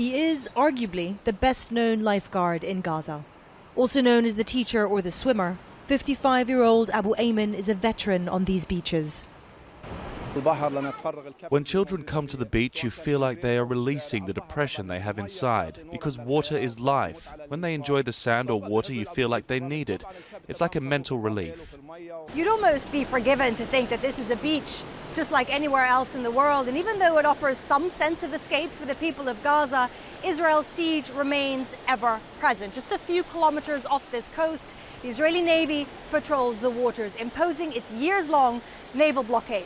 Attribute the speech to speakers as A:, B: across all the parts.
A: He is arguably the best-known lifeguard in Gaza. Also known as the teacher or the swimmer, 55-year-old Abu Ayman is a veteran on these beaches.
B: When children come to the beach, you feel like they are releasing the depression they have inside, because water is life. When they enjoy the sand or water, you feel like they need it. It's like a mental relief.
C: You'd almost be forgiven to think that this is a beach just like anywhere else in the world. And even though it offers some sense of escape for the people of Gaza, Israel's siege remains ever present. Just a few kilometers off this coast, the Israeli Navy patrols the waters, imposing its years-long naval blockade.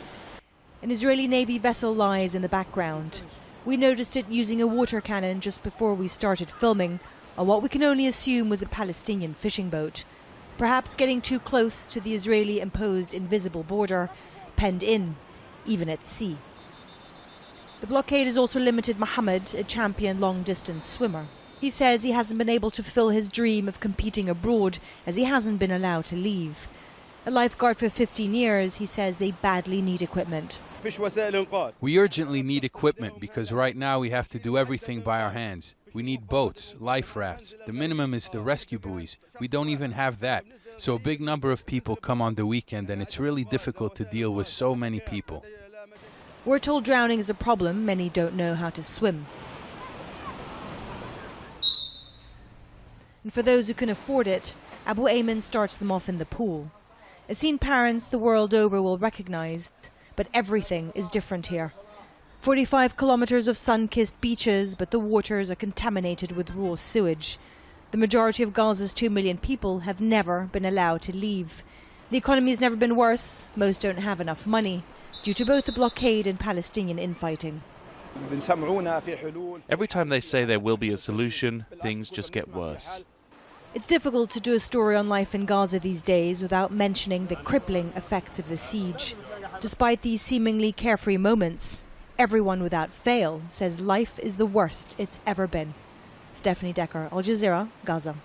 A: An Israeli Navy vessel lies in the background. We noticed it using a water cannon just before we started filming on what we can only assume was a Palestinian fishing boat, perhaps getting too close to the Israeli-imposed invisible border, penned in, even at sea. The blockade has also limited Mohammed, a champion long-distance swimmer. He says he hasn't been able to fulfill his dream of competing abroad as he hasn't been allowed to leave. A lifeguard for 15 years, he says they badly need equipment.
D: We urgently need equipment because right now we have to do everything by our hands. We need boats, life rafts. The minimum is the rescue buoys. We don't even have that. So a big number of people come on the weekend and it's really difficult to deal with so many people.
A: We're told drowning is a problem. Many don't know how to swim. And for those who can afford it, Abu Ayman starts them off in the pool. A scene parents the world over will recognize, but everything is different here. 45 kilometers of sun-kissed beaches, but the waters are contaminated with raw sewage. The majority of Gaza's 2 million people have never been allowed to leave. The economy has never been worse. Most don't have enough money, due to both the blockade and Palestinian infighting.
B: Every time they say there will be a solution, things just get worse.
A: It's difficult to do a story on life in Gaza these days without mentioning the crippling effects of the siege. Despite these seemingly carefree moments, everyone without fail says life is the worst it's ever been. Stephanie Decker, Al Jazeera, Gaza.